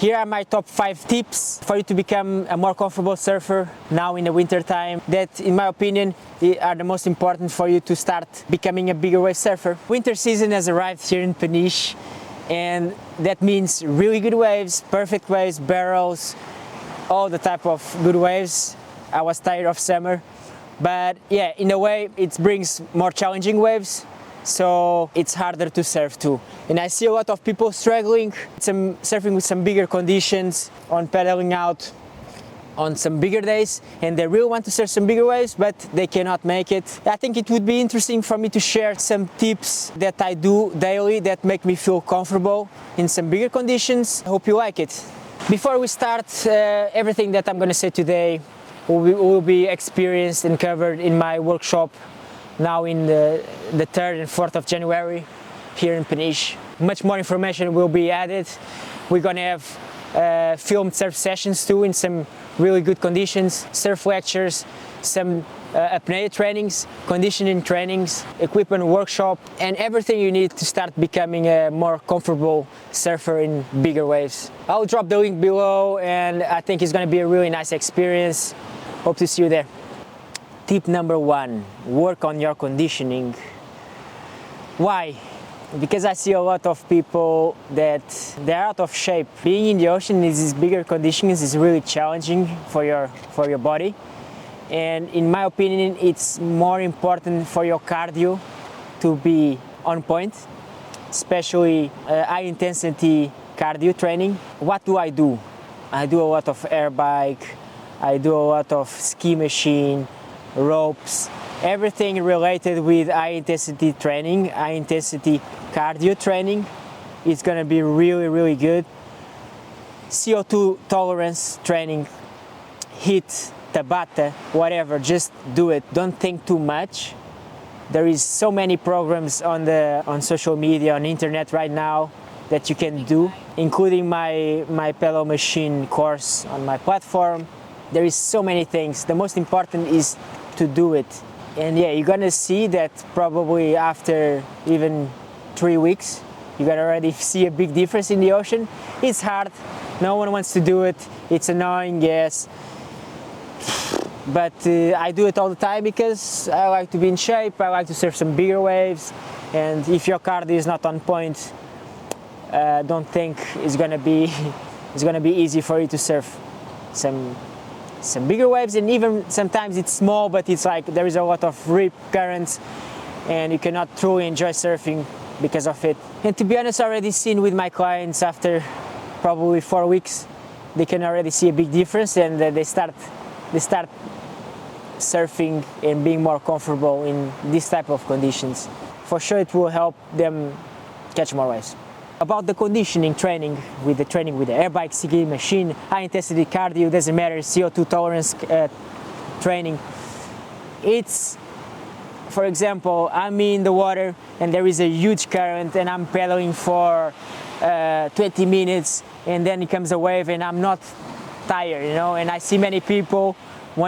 Here are my top 5 tips for you to become a more comfortable surfer now in the winter time that, in my opinion, are the most important for you to start becoming a bigger wave surfer. Winter season has arrived here in Peniche, and that means really good waves, perfect waves, barrels, all the type of good waves. I was tired of summer, but yeah, in a way it brings more challenging waves, so it's harder to surf too. And I see a lot of people struggling, surfing with some bigger conditions, on paddling out on some bigger days, and they really want to surf some bigger waves, but they cannot make it. I think it would be interesting for me to share some tips that I do daily that make me feel comfortable in some bigger conditions. I hope you like it. Before we start, everything that I'm going to say today will be experienced and covered in my workshop now in the 3rd and 4th of January here in Peniche. Much more information will be added. We're going to have filmed surf sessions too in some really good conditions, surf lectures, some apnea trainings, conditioning trainings, equipment workshop, and everything you need to start becoming a more comfortable surfer in bigger waves. I'll drop the link below, and I think it's going to be a really nice experience. Hope to see you there. Tip number 1, work on your conditioning. Why? Because I see a lot of people that they're out of shape. Being in the ocean in these bigger conditions is really challenging for your body. And in my opinion, it's more important for your cardio to be on point, especially high intensity cardio training. What do? I do a lot of air bike, I do a lot of ski machine, ropes, everything related with high intensity training, high intensity cardio training. It's gonna be really, really good. CO2 tolerance training, HIIT, Tabata, whatever, just do it. Don't think too much. There is so many programs on social media, on internet right now that you can do, including my pedal machine course on my platform. There is so many things. The most important is to do it. And yeah, you're gonna see that probably after even 3 weeks, you're gonna already see a big difference in the ocean. It's hard, no one wants to do it, it's annoying, yes. But I do it all the time because I like to be in shape, I like to surf some bigger waves, and if your cardio is not on point, don't think it's gonna be easy for you to surf some bigger waves. And even sometimes it's small, but it's like there is a lot of rip currents and you cannot truly enjoy surfing because of it. And to be honest, I already seen with my clients after probably 4 weeks, they can already see a big difference, and they start surfing and being more comfortable in this type of conditions. For sure it will help them catch more waves. About the conditioning training with the air bike, ski machine, high intensity cardio, doesn't matter, CO2 tolerance training. It's, for example, I'm in the water and there is a huge current and I'm paddling for 20 minutes, and then it comes a wave and I'm not tired, you know. And I see many people, a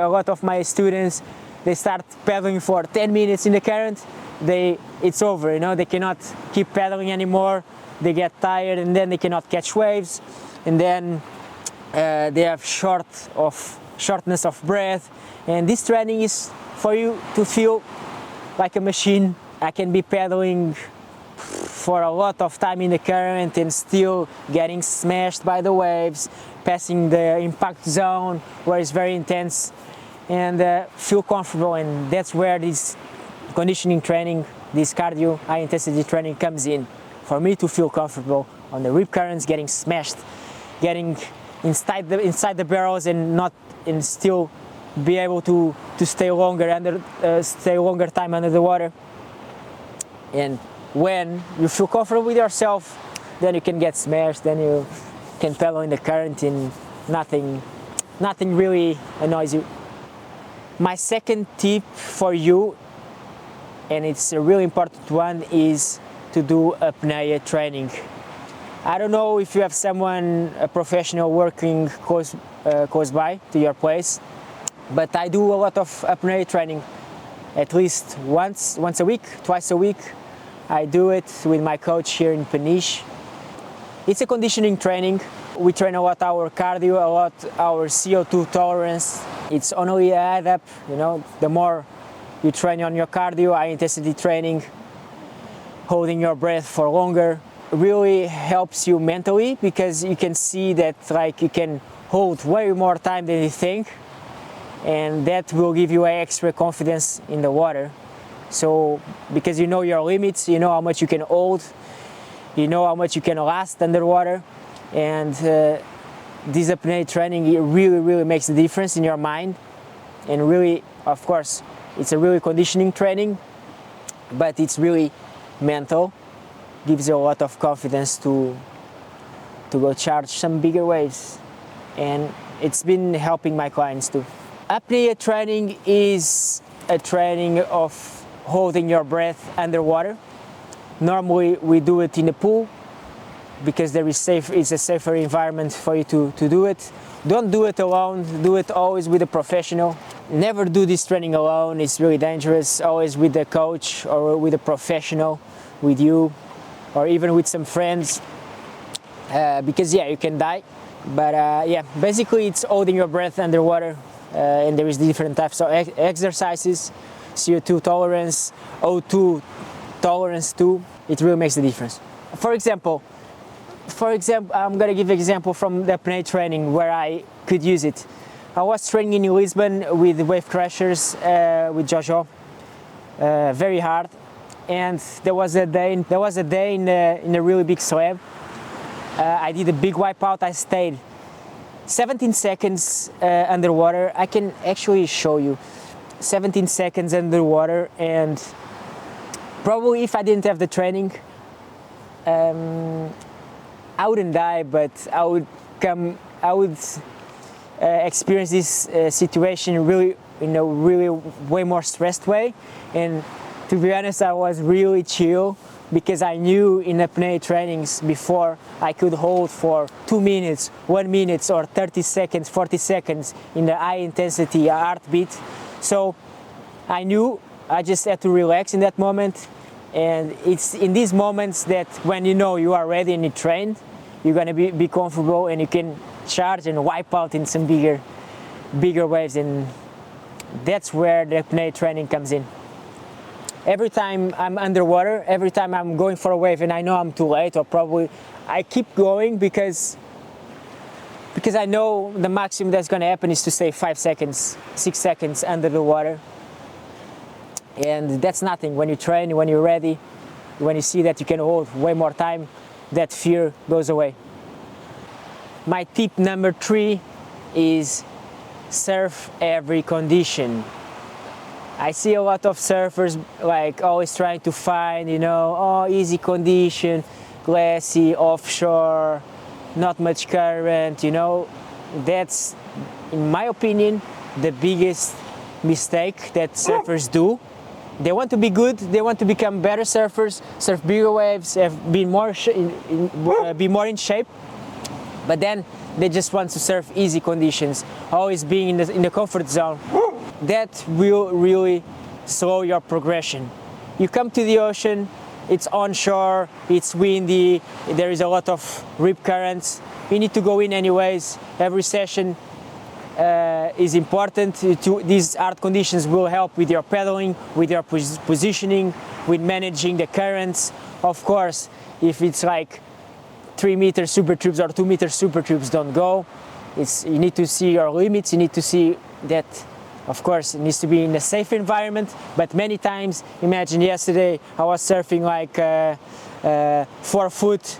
lot of my students, they start paddling for 10 minutes in the current, it's over, you know, they cannot keep paddling anymore. They get tired and then they cannot catch waves, and then they have shortness of breath. And this training is for you to feel like a machine. I can be paddling for a lot of time in the current and still getting smashed by the waves, passing the impact zone where it's very intense, and feel comfortable. And that's where this conditioning training, this cardio high intensity training comes in. For me to feel comfortable on the rip currents, getting smashed, getting inside the barrels, and still be able to stay longer time under the water. And when you feel comfortable with yourself, then you can get smashed, then you can paddle in the current and nothing really annoys you. My second tip for you, and it's a really important one, is to do apnea training. I don't know if you have someone, a professional working close by to your place, but I do a lot of apnea training, at least once a week, twice a week. I do it with my coach here in Peniche. It's a conditioning training We train a lot our cardio, a lot our CO2 tolerance. It's only add up, you know, the more you train on your cardio, high intensity training, holding your breath for longer, really helps you mentally, because you can see that like you can hold way more time than you think, and that will give you extra confidence in the water. So because you know your limits, you know how much you can hold, you know how much you can last underwater, and this apnea training, it really makes a difference in your mind. And really, of course, it's a really conditioning training, but it's really mental, gives you a lot of confidence to go charge some bigger waves, and it's been helping my clients too. Apnea training is a training of holding your breath underwater. Normally we do it in a pool because it's a safer environment for you to do it. Don't do it alone, do it always with a professional. Never do this training alone, it's really dangerous. Always with a coach or with a professional, with you, or even with some friends, because yeah, you can die. But yeah, basically it's holding your breath underwater, and there is different types of exercises, CO2 tolerance, O2 tolerance too. It really makes a difference. For example, I'm gonna give an example from the apnea training where I could use it. I was training in Lisbon with wave crashers with Jojo, very hard, and there was a day in a really big slab. I did a big wipeout. I stayed 17 seconds underwater. I can actually show you 17 seconds underwater, and probably if I didn't have the training, I wouldn't die, but I would experience this situation really, really way more stressed way. And to be honest, I was really chill, because I knew in apnea trainings before I could hold for 2 minutes, 1 minute, or 30 seconds, 40 seconds in the high intensity heartbeat. So I knew I just had to relax in that moment. And it's in these moments that when you know you are ready and you trained, you're gonna be comfortable and you can charge and wipe out in some bigger waves, and that's where the apnea training comes in. Every time I'm underwater, every time I'm going for a wave and I know I'm too late, or probably I keep going because I know the maximum that's gonna happen is to stay 5 seconds, 6 seconds under the water. And that's nothing. When you train, when you're ready, when you see that you can hold way more time, that fear goes away. My tip number 3 is surf every condition. I see a lot of surfers like always trying to find, easy condition, glassy, offshore, not much current, That's, in my opinion, the biggest mistake that surfers do. They want to be good, they want to become better surfers, surf bigger waves, be more in shape, but then they just want to surf easy conditions, always being in the comfort zone. That will really slow your progression. You come to the ocean, it's onshore, it's windy, there is a lot of rip currents, you need to go in anyways. Every session is important. These hard conditions will help with your paddling, with your positioning, with managing the currents. Of course, if it's like 3 meter super tubes or 2 meter super tubes, don't go. You need to see your limits, you need to see that, of course, it needs to be in a safe environment. But many times, imagine yesterday I was surfing like 4 foot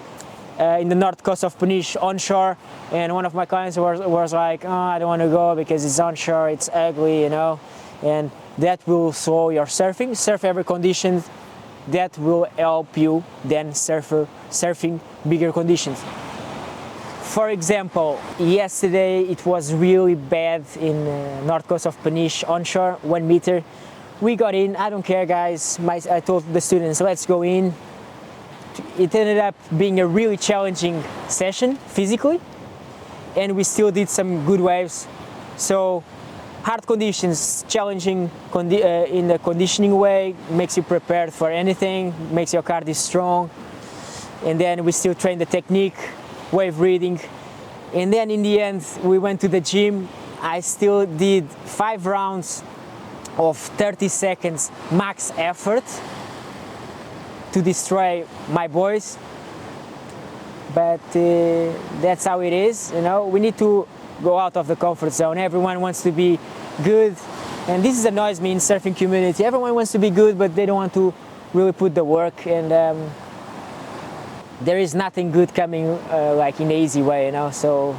in the north coast of Peniche onshore, and one of my clients was like, I don't want to go because it's onshore, it's ugly, and that will slow your surfing. Surf every condition, that will help you then surfing bigger conditions. For example, yesterday it was really bad in north coast of Peniche onshore, 1 meter. We got in, I don't care guys, I told the students, let's go in. It ended up being a really challenging session physically, and we still did some good waves. So hard conditions, challenging in the conditioning way, makes you prepared for anything, makes your cardio strong. And then we still train the technique, wave reading, And then in the end, we went to the gym. I still did 5 rounds of 30 seconds max effort to destroy my boys. But that's how it is, you know. We need to go out of the comfort zone. Everyone wants to be good, and this annoys me in surfing community. Everyone wants to be good, but they don't want to really put the work, and there is nothing good coming like in an easy way, you know. So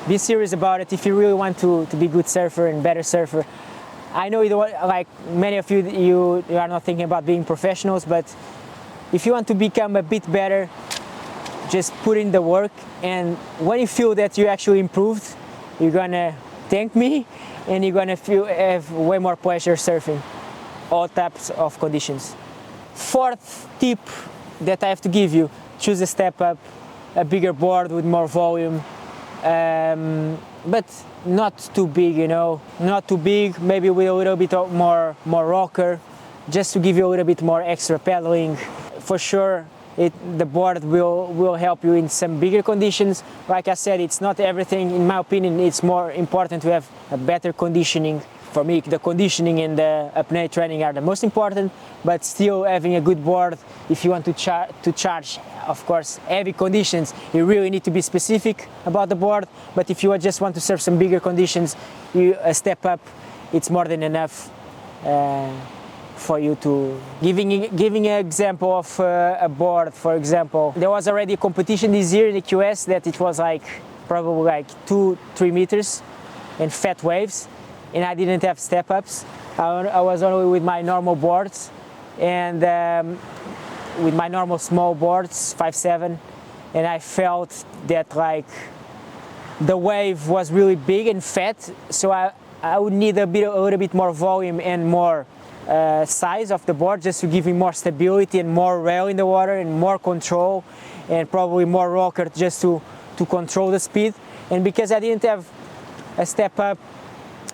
be serious about it if you really want to be good surfer and better surfer. I know like many of you are not thinking about being professionals, but if you want to become a bit better, just put in the work, and when you feel that you actually improved, you're gonna thank me, and you're gonna have way more pleasure surfing all types of conditions. 4th tip that I have to give you: choose a step up, a bigger board with more volume, but not too big, you know, not too big, maybe with a little bit of more rocker, just to give you a little bit more extra paddling. For sure, the board will help you in some bigger conditions. Like I said, it's not everything. In my opinion, it's more important to have a better conditioning. For me, the conditioning and the apnea training are the most important, but still having a good board, if you want to charge, of course, heavy conditions, you really need to be specific about the board. But if you just want to serve some bigger conditions, a step up, it's more than enough for you to... Giving an example of a board, for example, there was already a competition this year in the QS that it was like probably like 2-3 meters and fat waves, and I didn't have step ups. I was only with my normal boards, and with my normal small boards, 5.7, and I felt that like the wave was really big and fat, so I would need a little bit more volume and more size of the board, just to give me more stability and more rail in the water and more control, and probably more rocker just to control the speed. And because I didn't have a step up,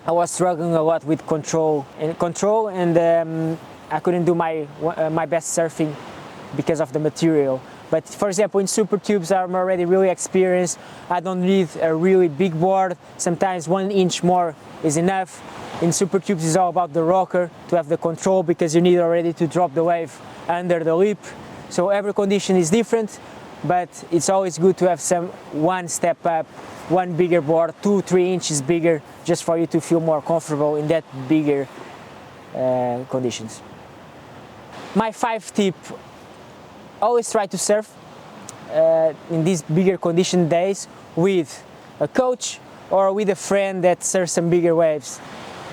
I was struggling a lot with control, and I couldn't do my best surfing because of the material. But for example, in super tubes, I'm already really experienced. I don't need a really big board. Sometimes 1 inch more is enough. In super tubes, it's all about the rocker, to have the control, because you need already to drop the wave under the lip. So every condition is different, but it's always good to have one step up, one bigger board, 2-3 inches bigger, just for you to feel more comfortable in that bigger conditions. My 5th tip: always try to surf in these bigger condition days with a coach or with a friend that surfs some bigger waves,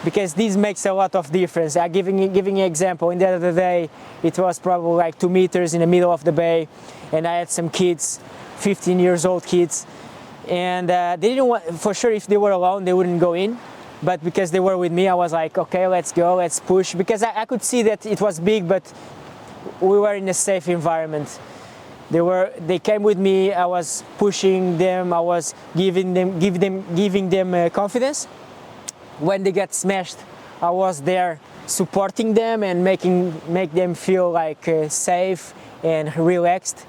because this makes a lot of difference. I'm giving an example. In the other day, it was probably like 2 meters in the middle of the bay, and I had some kids, 15 years old kids, and they didn't want, for sure, if they were alone, they wouldn't go in. But because they were with me, I was like, okay, let's go, let's push, because I could see that it was big, but we were in a safe environment. They came with me. I was pushing them. I was giving them confidence. When they got smashed, I was there supporting them and make them feel like safe and relaxed.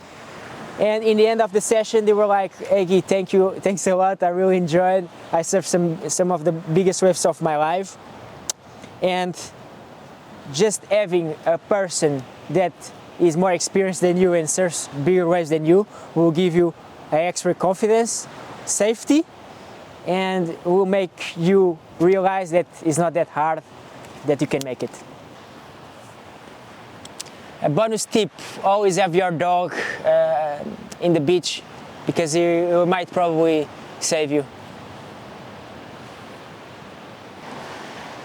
And in the end of the session, they were like, "Hey, Guy, thanks a lot. I really enjoyed. I surfed some of the biggest waves of my life." And just having a person that is more experienced than you and surfs bigger waves than you will give you extra confidence, safety, and will make you realize that it's not that hard, that you can make it. A bonus tip: always have your dog in the beach, because he might probably save you.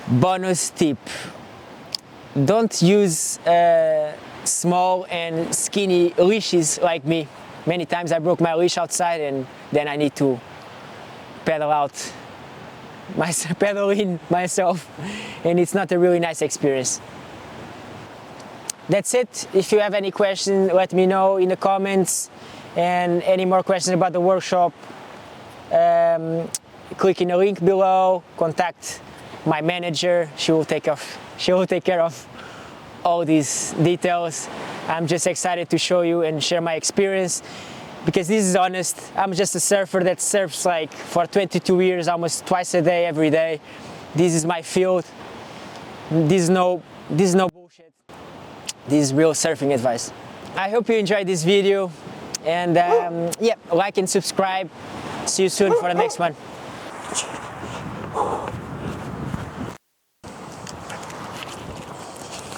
Bonus tip: don't use small and skinny leashes like me. Many times I broke my leash outside, and then I need to pedal in myself, and it's not a really nice experience. That's it. If you have any questions, let me know in the comments, and any more questions about the workshop, click in the link below, contact my manager. She will take care of all these details. I'm just excited to show you and share my experience, because this is honest. I'm just a surfer that surfs like for 22 years, almost twice a day, every day. This is my field. This is no bullshit. This is real surfing advice. I hope you enjoyed this video, and yeah, like and subscribe. See you soon for the next one.